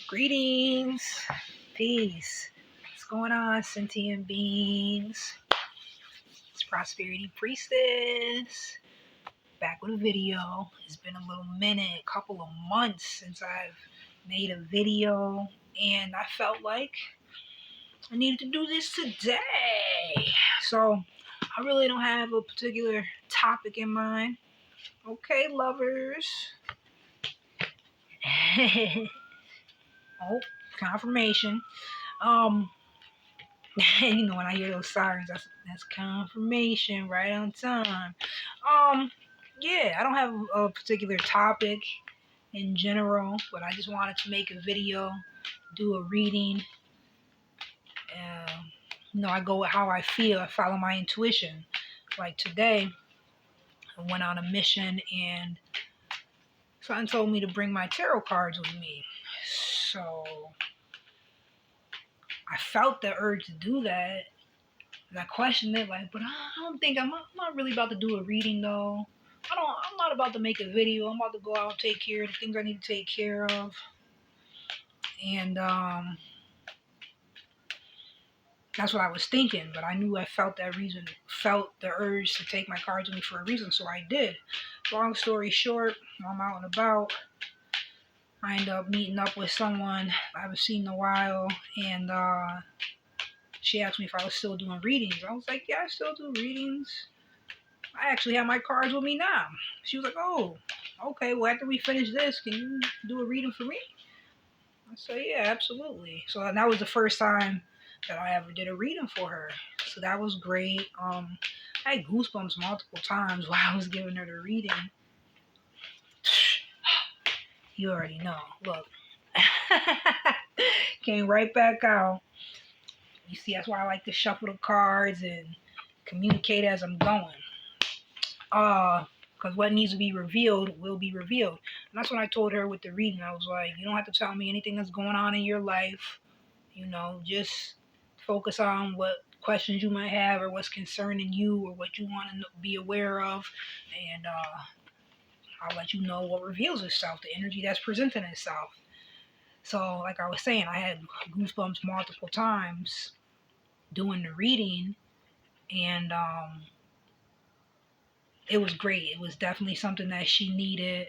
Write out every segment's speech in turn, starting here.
Greetings, peace. What's going on, sentient beings? It's Prosperity Priestess back with a video. It's been a little minute, a couple of months since I've made a video, and I felt like I needed to do this today. So I really don't have a particular topic in mind. Okay, lovers. Oh, confirmation. When I hear those sirens, that's confirmation right on time. Yeah, I don't have a particular topic in general, but I just wanted to make a video, do a reading. I go with how I feel. I follow my intuition. Like today, I went on a mission and someone told me to bring my tarot cards with me. So I felt the urge to do that. And I questioned it, but I don't think I'm not really about to do a reading though. I'm not about to make a video. I'm about to go out and take care of the things I need to take care of. And that's what I was thinking. But I knew I felt felt the urge to take my cards with me for a reason, so I did. Long story short, I'm out and about. I end up meeting up with someone I haven't seen in a while, and she asked me if I was still doing readings. I was like, yeah, I still do readings. I actually have my cards with me now. She was like, oh, okay, well, after we finish this, can you do a reading for me? I said, yeah, absolutely. So that was the first time that I ever did a reading for her. So that was great. I had goosebumps multiple times while I was giving her the reading. You already know. Look. Came right back out. You see, that's why I like to shuffle the cards and communicate as I'm going. Because what needs to be revealed will be revealed. And that's what I told her with the reading. I was like, you don't have to tell me anything that's going on in your life. Just focus on what questions you might have or what's concerning you or what you want to be aware of. And I'll let you know what reveals itself, the energy that's presenting itself. So, like I was saying, I had goosebumps multiple times doing the reading. And it was great. It was definitely something that she needed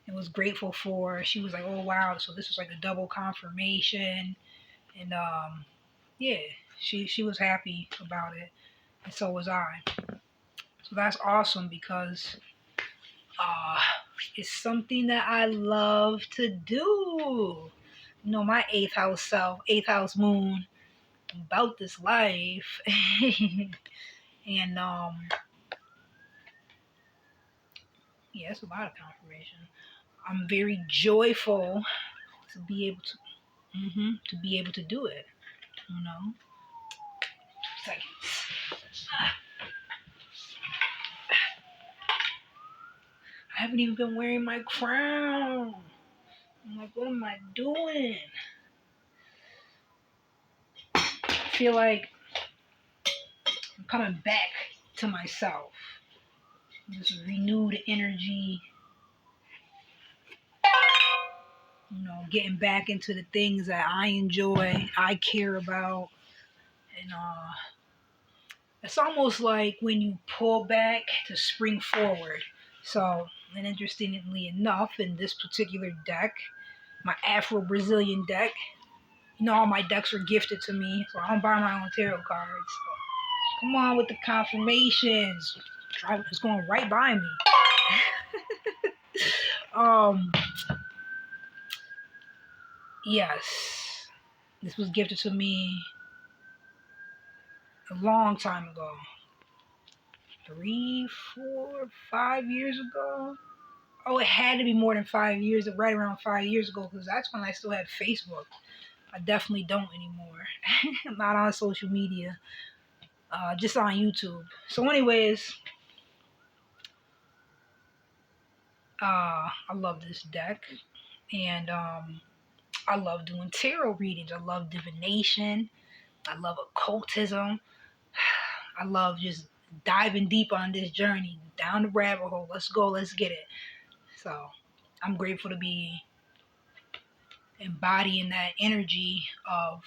and was grateful for. She was like, oh, wow. So this was like a double confirmation. And yeah, she was happy about it. And so was I. So that's awesome because it's something that I love to do. My 8th house self, 8th house moon, about this life. And yeah, it's a lot of confirmation. I'm very joyful to be able to do it. 2 seconds. I haven't even been wearing my crown. I'm like, what am I doing? I feel like I'm coming back to myself. This renewed energy. Getting back into the things that I enjoy, I care about. And it's almost like when you pull back to spring forward. So, and interestingly enough, in this particular deck, my Afro-Brazilian deck, all my decks are gifted to me, so I don't buy my own tarot cards. So come on with the confirmations. It's going right by me. Yes, this was gifted to me a long time ago. 3, 4, 5 years ago. Oh, it had to be more than 5 years, right around 5 years ago, because that's when I still had Facebook. I definitely don't anymore. I'm not on social media, just on YouTube. So anyways, I love this deck, and I love doing tarot readings. I love divination. I love occultism. I love just diving deep on this journey, down the rabbit hole. Let's go, let's get it. So I'm grateful to be embodying that energy of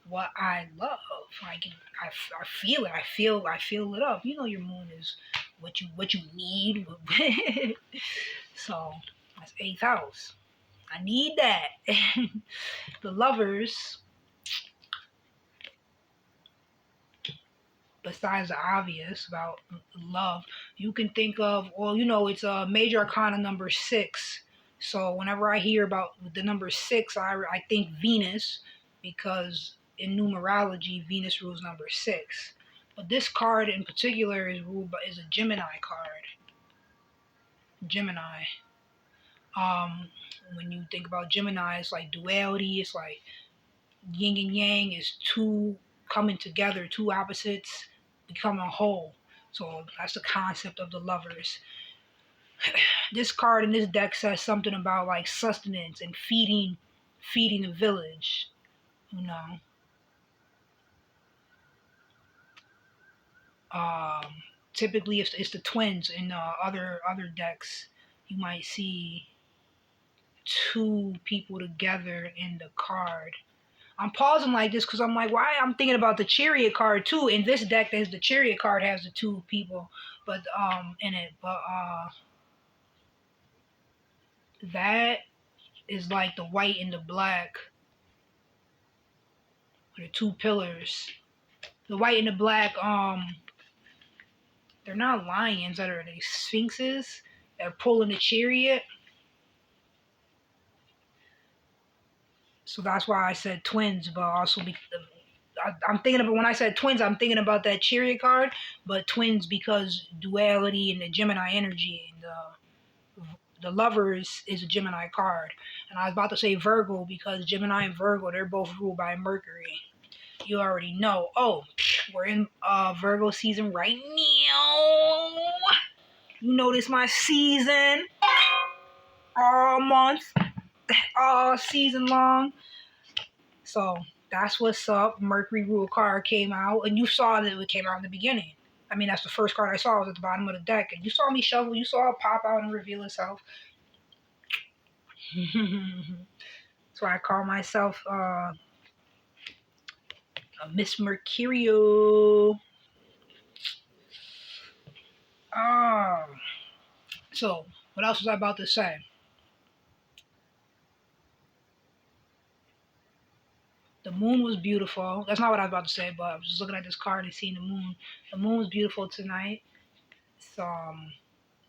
what I love. Like I feel it. I feel it up. You know, your moon is what you need. So that's eighth house. I need that. The lovers, besides the obvious about love, you can think of, well, you know, it's a major arcana number 6. So whenever I hear about the number 6, I think Venus, because in numerology, Venus rules number 6. But this card in particular is a Gemini card. Gemini. Um, when you think about Gemini, it's like duality. It's like yin and yang is two coming together, two opposites become a whole. So that's the concept of the lovers. This card in this deck says something about like sustenance and feeding the village, you know. Typically it's the twins in other decks. You might see two people together in the card. I'm pausing like this because I'm like, why? I'm thinking about the Chariot card too. In this deck, there's the Chariot card has the two people, but in it. But that is like the white and the black, the two pillars. The white and the black, they're not lions, that are they sphinxes that are pulling the chariot. So that's why I said twins, but also I'm thinking about, when I said twins, I'm thinking about that Chariot card, but twins because duality and the Gemini energy, and the lovers is a Gemini card. And I was about to say Virgo because Gemini and Virgo, they're both ruled by Mercury. You already know. Oh, we're in Virgo season right now. You know this my season all month, all season long. So that's what's up. Mercury rule card came out, and you saw that it came out in the beginning. I mean, that's the first card I saw, was at the bottom of the deck, and you saw me shuffle. You saw it pop out and reveal itself. So I call myself Miss Mercurio. So what else was I about to say? The moon was beautiful. That's not what I was about to say, but I was just looking at this card and seeing the moon. The moon was beautiful tonight. So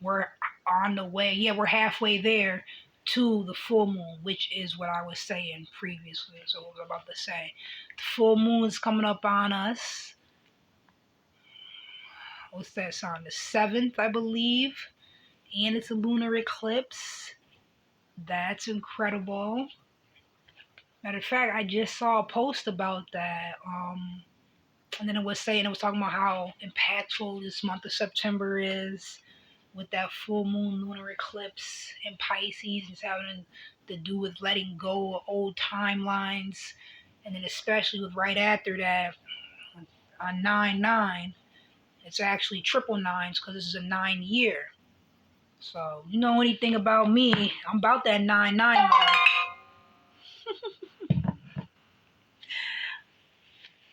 we're on the way. Yeah, we're halfway there to the full moon, which is what I was saying previously. So what I was about to say. The full moon's coming up on us. What's that sign? The 7th, I believe. And it's a lunar eclipse. That's incredible. Matter of fact, I just saw a post about that. And then it was talking about how impactful this month of September is with that full moon lunar eclipse in Pisces. It's having to do with letting go of old timelines. And then especially with right after that, on 9/9, it's actually triple nines because this is a 9-year. So you know anything about me, I'm about that 9/9 life.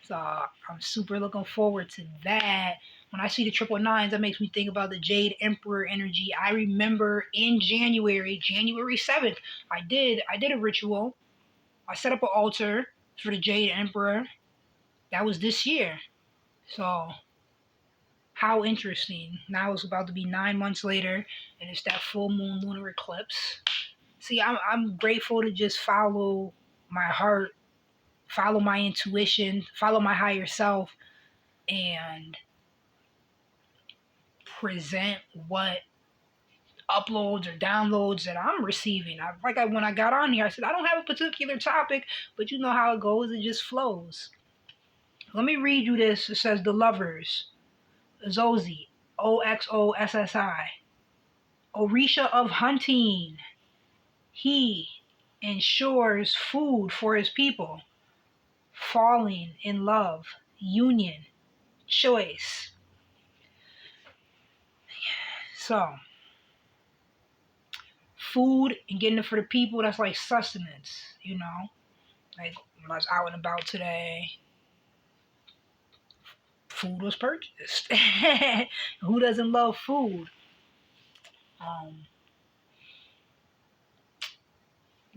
So I'm super looking forward to that. When I see the triple nines, that makes me think about the Jade Emperor energy. I remember in January 7th, I did a ritual. I set up an altar for the Jade Emperor. That was this year. So how interesting. Now it's about to be 9 months later, and it's that full moon lunar eclipse. See, I'm grateful to just follow my heart, follow my intuition, follow my higher self, and present what uploads or downloads that I'm receiving. When I got on here, I said I don't have a particular topic, but you know how it goes, it just flows. Let me read you this. It says the lovers, Zozi, OXOSSI, Orisha of hunting. He ensures food for his people. Falling in love, union, choice. So food and getting it for the people, that's like sustenance, you know? Like when I was out and about today, food was purchased. Who doesn't love food? Um,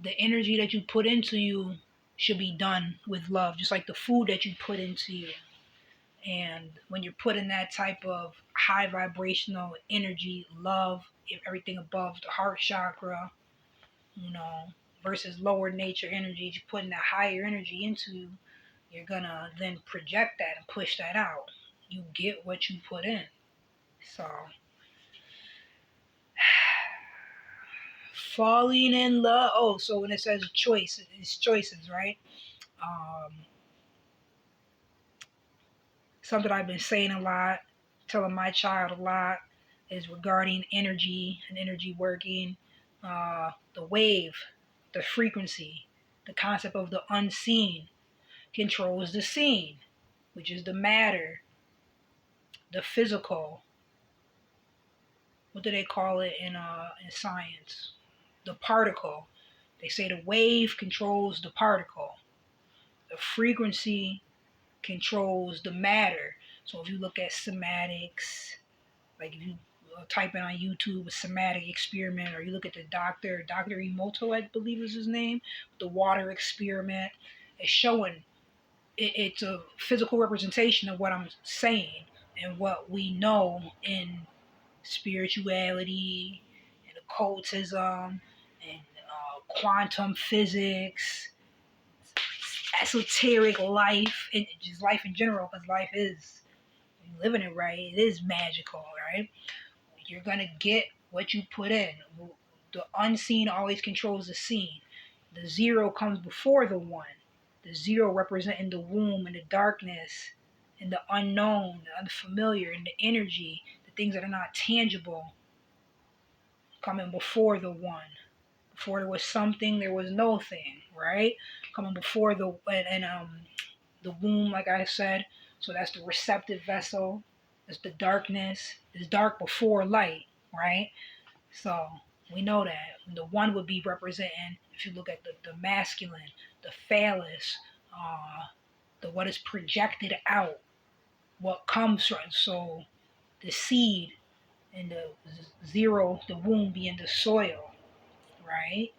the energy that you put into you should be done with love, just like the food that you put into you. And when you're putting that type of high vibrational energy, love, everything above the heart chakra, you know, versus lower nature energy, you're putting that higher energy into you, you're gonna then project that and push that out. You get what you put in. So, falling in love. Oh, so when it says choice, it's choices, right? Um, Something I've been saying a lot, telling my child a lot, is regarding energy and energy working. The wave, the frequency, the concept of the unseen controls the seen, which is the matter, the physical. What do they call it in science? The particle. They say the wave controls the particle. The frequency controls the matter. So if you look at somatics, like if you type in on YouTube a somatic experiment, or you look at the Dr. Emoto, I believe is his name, the water experiment, it's showing it's a physical representation of what I'm saying and what we know in spirituality and occultism and quantum physics, esoteric life, and just life in general, because life is, living it right, it is magical, right? You're going to get what you put in. The unseen always controls the seen. The zero comes before the one. The zero representing the womb and the darkness and the unknown, the unfamiliar, and the energy, the things that are not tangible, coming before the one. Before there was something, there was no thing, right? Coming before the womb, like I said. So that's the receptive vessel. It's the darkness. It's dark before light, right? So we know that. The one would be representing, if you look at the masculine, the phallus, the what is projected out, what comes from. So the seed and the zero, the womb being the soil, right?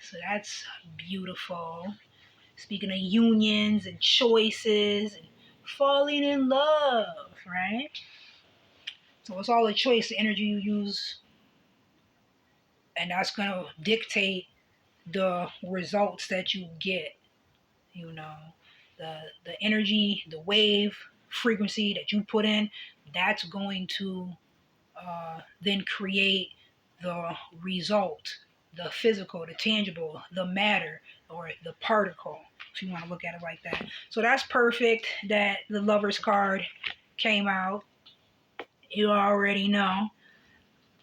So that's beautiful. Speaking of unions and choices and falling in love, right? So it's all a choice, the energy you use, and that's gonna dictate the results that you get. You know, the energy, the wave frequency that you put in, that's going to then create the result, the physical, the tangible, the matter, or the particle, if you want to look at it like that. So that's perfect that the Lover's card came out. You already know.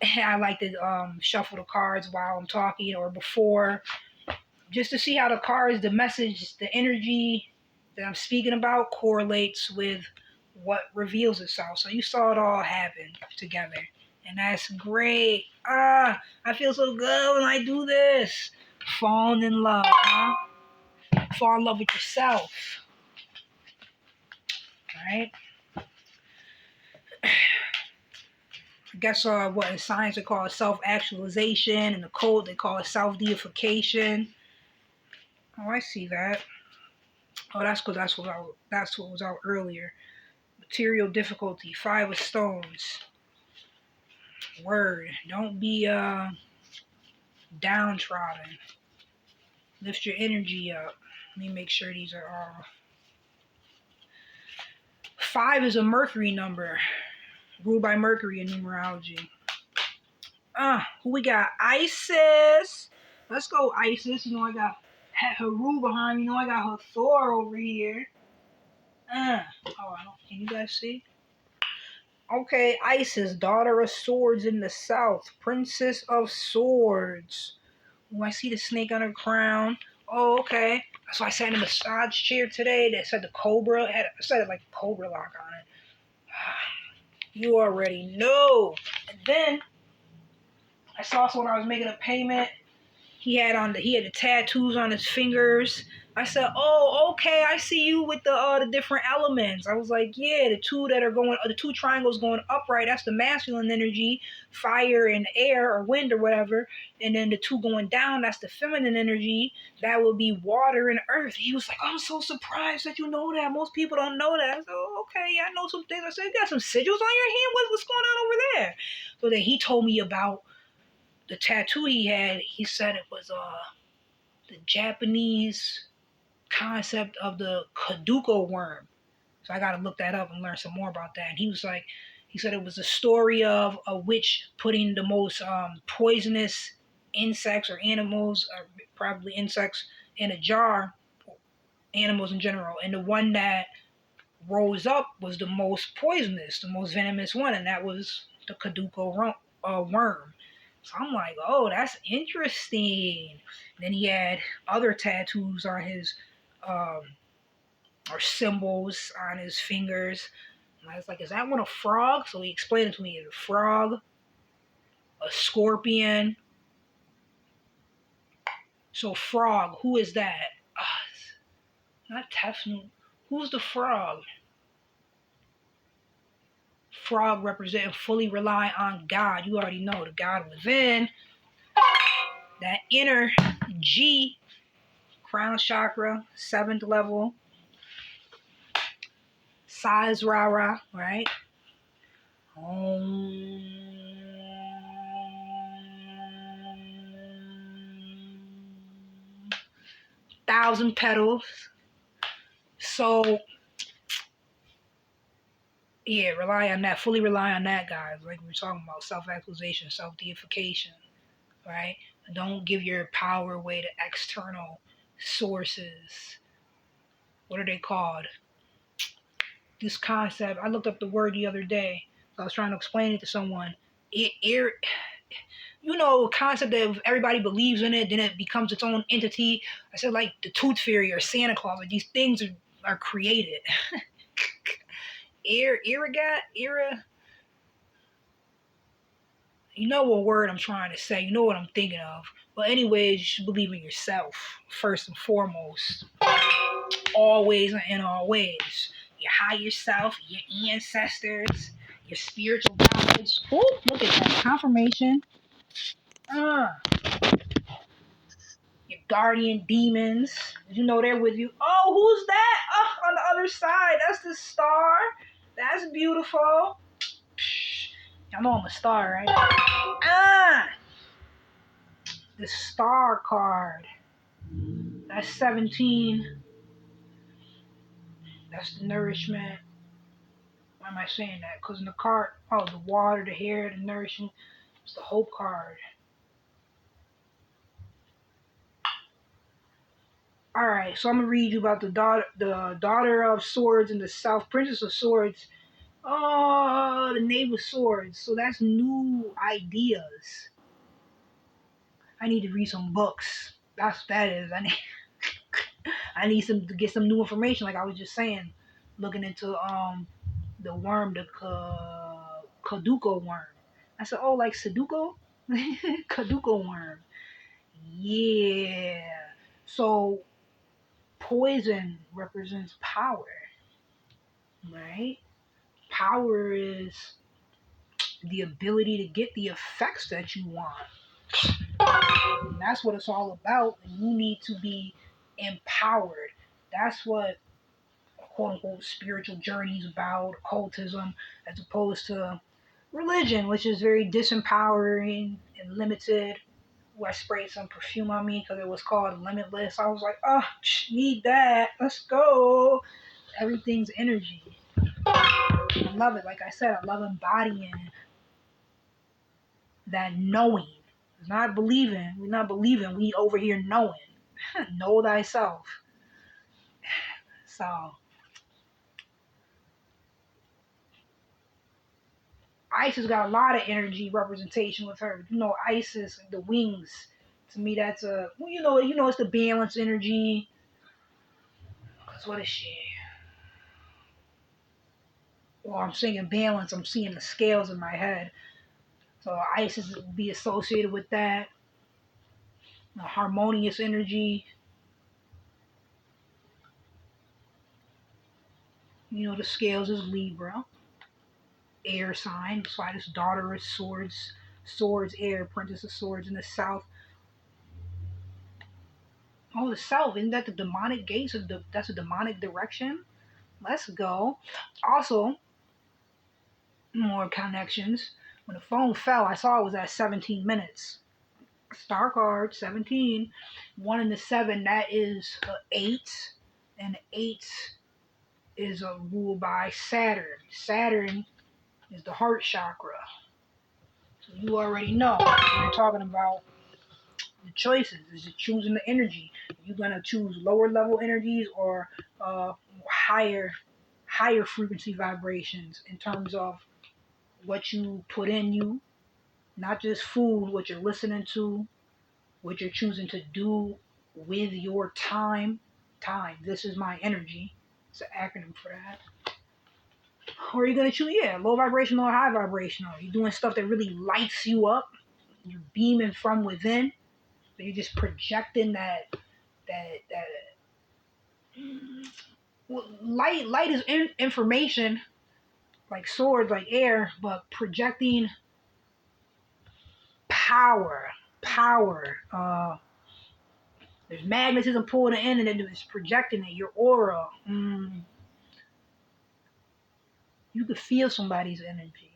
I like to shuffle the cards while I'm talking or before, just to see how the cards, the message, the energy that I'm speaking about correlates with what reveals itself. So you saw it all happen together. And that's great. I feel so good when I do this. Falling in love, huh? Fall in love with yourself. Right? I guess what in science they call it self-actualization, and the code they call it self-deification. Oh, I see that. Oh, that's because that's what was out earlier. Material difficulty, 5 of stones. Word. Don't be downtrodden. Lift your energy up. Let me make sure these are all. 5 is a Mercury number, ruled by Mercury in numerology. Who we got? Isis. Let's go, Isis. You know I got Haru behind me. You know I got her Thor over here. I don't. Can you guys see? Okay, Isis, daughter of swords in the south, princess of swords. Oh, I see the snake on her crown. Oh, okay. That's why I sat in a massage chair today that said the Cobra. I said it like Cobra lock on it. You already know. And then I saw someone I was making a payment. He had the tattoos on his fingers. I said, "Oh, okay. I see you with the different elements." I was like, "Yeah, the two triangles going upright. That's the masculine energy, fire and air or wind or whatever. And then the two going down, that's the feminine energy. That would be water and earth." He was like, "I'm so surprised that you know that. Most people don't know that." I said, "Oh, okay. Yeah, I know some things." I said, "You got some sigils on your hand. What's going on over there?" So then he told me about the tattoo he had. He said it was the Japanese concept of the Kaduko worm. So I got to look that up and learn some more about that. And he said it was a story of a witch putting the most poisonous insects or animals, or probably insects, in a jar, animals in general. And the one that rose up was the most poisonous, the most venomous one, and that was the Kaduko worm. So I'm like, oh, that's interesting. Then he had other tattoos on his, um, or symbols on his fingers. And I was like, is that one a frog? So he explained it to me. It's a frog, a scorpion. So frog, who is that? Not Tefnut. Who's the frog? Frog represent fully rely on God. You already know the God within. That inner G, crown chakra, 7th level, size rara, right? 1,000 petals. So yeah, rely on that. Fully rely on that, guys. Like we were talking about, self-actualization, self-deification, right? Don't give your power away to external sources. What are they called? This concept, I looked up the word the other day. I was trying to explain it to someone. Concept that if everybody believes in it, then it becomes its own entity. I said, like the Tooth Fairy or Santa Claus, like these things are created. You know what word I'm trying to say. You know what I'm thinking of. But anyways, you should believe in yourself first and foremost. Always and always. Your higher self, your ancestors, your spiritual guides. Ooh, look at that. Confirmation. Your guardian demons. You know they're with you. Oh, who's that? Oh, on the other side. That's the star. That's beautiful. Y'all know I'm a star, right? The star card. That's 17. That's the nourishment. Why am I saying that? Because in the card, the water, the hair, the nourishment. It's the hope card. Alright, so I'm gonna read you about the daughter of swords and the south princess of swords. Oh, the knave of swords. So that's new ideas. I need to read some books. That's what that is. I need to get some new information. Like I was just saying, looking into the worm, the Kaduko worm. I said, oh, like Sudoku, Kaduko worm. Yeah. So poison represents power, right? Power is the ability to get the effects that you want. And that's what it's all about. And you need to be empowered. That's what quote unquote spiritual journey is about, occultism, as opposed to religion, which is very disempowering and limited. I sprayed some perfume on me because it was called Limitless. I was like, oh, need that. Let's go. Everything's energy. I love it. Like I said, I love embodying that knowing. It's not believing. We're not believing. We over here knowing. Know thyself. So Isis got a lot of energy representation with her. Isis, the wings. To me, that's it's the balance energy. Cause what is she? Well, I'm saying balance. I'm seeing the scales in my head. So Isis would be associated with that. Harmonious energy. The scales is Libra, air sign. That's why this daughter is swords, swords air, princess of swords in the south. Oh, the south, isn't that the demonic gates of that's a demonic direction? Let's go. Also, more connections. When the phone fell, I saw it was at 17 minutes. Star card 17, 1 and the 7, that is 8, and 8 is ruled by Saturn. Saturn is the heart chakra. So you already know we're talking about the choices. Is it choosing the energy? You're gonna choose lower level energies or higher higher frequency vibrations in terms of what you put in you, not just food, what you're listening to, what you're choosing to do with your time. Time. This is my energy. It's an acronym for that. Or you're gonna choose, low vibrational or high vibrational. You're doing stuff that really lights you up. You're beaming from within. So you're just projecting that light is information, like swords, like air, but projecting power. There's magnetism pulling it in, and then it's projecting it. Your aura. You could feel somebody's energy.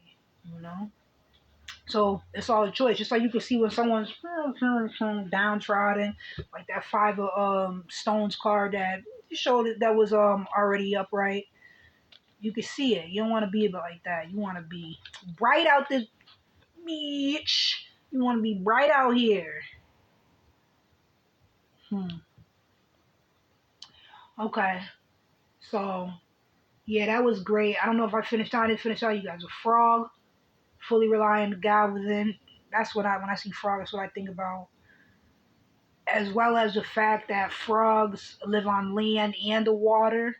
So it's all a choice. Just like you can see when someone's downtrodden, like that 5 of stones card that showed that was already upright. You can see it. You don't want to be like that. You want to be bright out this bitch. You want to be bright out here. Okay. So yeah, that was great. I don't know if I finished. I didn't finish out. You guys a frog, fully relying on the God within. That's what when I see frog, that's what I think about. As well as the fact that frogs live on land and the water.